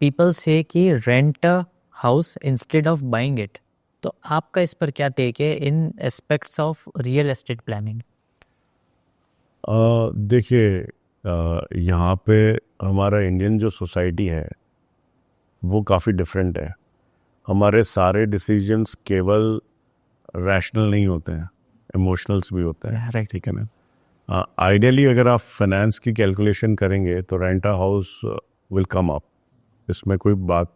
People से कि rent a house instead of buying it. तो आपका इस पर क्या टेक है in aspects of real estate planning? देखिए, यहाँ पे हमारा इंडियन जो सोसाइटी है वो काफ़ी डिफरेंट है। हमारे सारे डिसीजंस केवल रैशनल नहीं होते हैं, इमोशनल्स भी होते हैं। राइट। ठीक है ना? आइडियली अगर आप फाइनेंस की कैलकुलेशन करेंगे तो rent a house will come up. इसमें कोई बात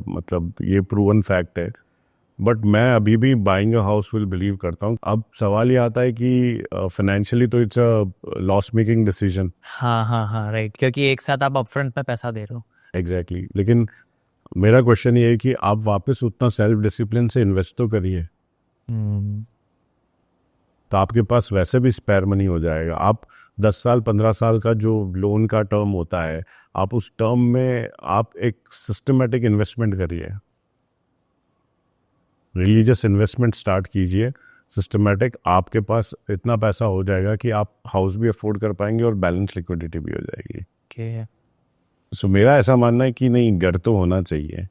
मतलब ये प्रूवन फैक्ट है। बट मैं अभी भी buying a house will believe करता हूँ। अब सवाल ये आता है कि फाइनेंशियली तो it's a loss making decision. हाँ हाँ हाँ, राइट, क्योंकि एक साथ आप अपफ्रंट में पैसा दे रहे हो। एग्जैक्टली, लेकिन मेरा क्वेश्चन ये है कि आप वापस उतना सेल्फ डिसिप्लिन से इन्वेस्ट तो करिए, हम्म। तो आपके पास वैसे भी स्पेयर मनी हो जाएगा। आप 10 साल 15 साल का जो लोन का टर्म होता है, आप उस टर्म में आप एक सिस्टमेटिक इन्वेस्टमेंट करिए, रिलीजियस इन्वेस्टमेंट स्टार्ट कीजिए सिस्टमेटिक। आपके पास इतना पैसा हो जाएगा कि आप हाउस भी अफोर्ड कर पाएंगे और बैलेंस लिक्विडिटी भी हो जाएगी। ओके। सो मेरा ऐसा मानना है कि नहीं, घर तो होना चाहिए।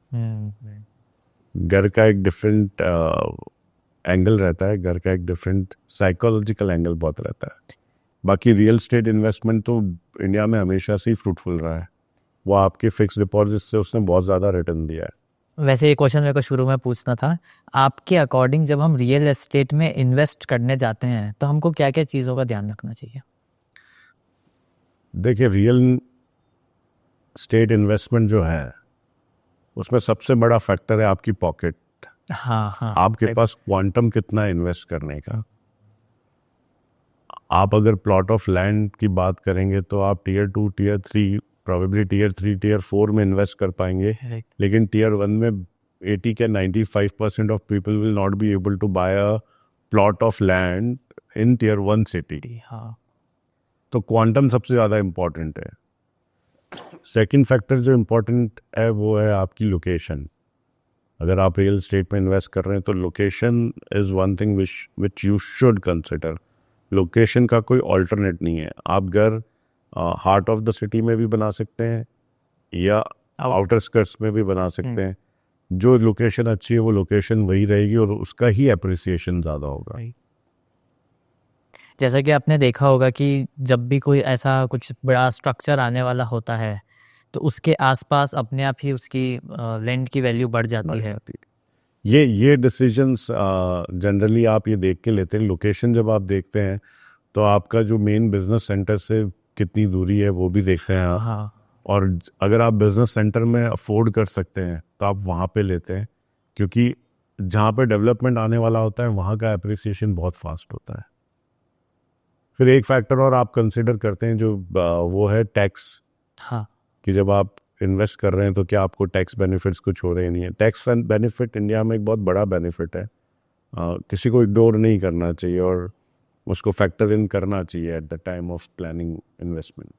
घर का एक डिफरेंट एंगल रहता है, घर का एक डिफरेंट साइकोलॉजिकल एंगल बहुत रहता है। बाकी रियल स्टेट इन्वेस्टमेंट तो इंडिया में हमेशा से ही फ्रूटफुल रहा है। वो आपके फिक्स डिपॉजिट से उसने बहुत ज़्यादा रिटर्न दिया है। वैसे ये क्वेश्चन मेरे को शुरू में पूछना था, आपके अकॉर्डिंग जब हम रियल एस्टेट में इन्वेस्ट करने जाते हैं तो हमको क्या क्या चीज़ों का ध्यान रखना चाहिए? देखिए, रियल स्टेट इन्वेस्टमेंट जो है उसमें सबसे बड़ा फैक्टर है आपकी पॉकेट। हाँ हाँ, आपके राइट। पास क्वांटम कितना है इन्वेस्ट करने का। आप अगर प्लॉट ऑफ लैंड की बात करेंगे तो आप tier 2 tier 3, probably tier 3 tier 4 में इन्वेस्ट कर पाएंगे। Right. लेकिन टीयर 1 में 80 के 95% of people will not be able to buy a plot of land in tier 1 city. हाँ। तो क्वांटम सबसे ज़्यादा इम्पॉर्टेंट है। सेकंड फैक्टर जो इम्पोर्टेंट है वो है आपकी लोकेशन। अगर आप रियल स्टेट में इन्वेस्ट कर रहे हैं तो location is one thing which you should consider. Location का कोई ऑल्टरनेट नहीं है। आप घर हार्ट ऑफ द सिटी में भी बना सकते हैं या Out. आउटर स्कर्ट्स में भी बना सकते हैं। जो लोकेशन अच्छी है वो लोकेशन वही रहेगी और उसका ही अप्रिसिएशन ज़्यादा होगा। Right. जैसा कि आपने देखा होगा कि जब भी कोई ऐसा कुछ बड़ा स्ट्रक्चर आने वाला होता है तो उसके आसपास अपने आप ही उसकी लैंड की वैल्यू बढ़ जाती है। ये डिसीजंस जनरली आप ये देख के लेते हैं। लोकेशन जब आप देखते हैं तो आपका जो मेन बिजनेस सेंटर से कितनी दूरी है वो भी देखते हैं आप। हाँ। और अगर आप बिजनेस सेंटर में अफोर्ड कर सकते हैं तो आप वहाँ पे लेते हैं, क्योंकि जहाँ पे डेवलपमेंट आने वाला होता है वहाँ का अप्रिसिएशन बहुत फास्ट होता है। फिर एक फैक्टर और आप कंसिडर करते हैं जो वो है टैक्स। हाँ। कि जब आप इन्वेस्ट कर रहे हैं तो क्या आपको टैक्स बेनिफिट्स कुछ हो रहे नहीं है। टैक्स बेनिफिट इंडिया में एक बहुत बड़ा बेनिफिट है। किसी को इग्नोर नहीं करना चाहिए और उसको फैक्टर इन करना चाहिए at the time of planning investment.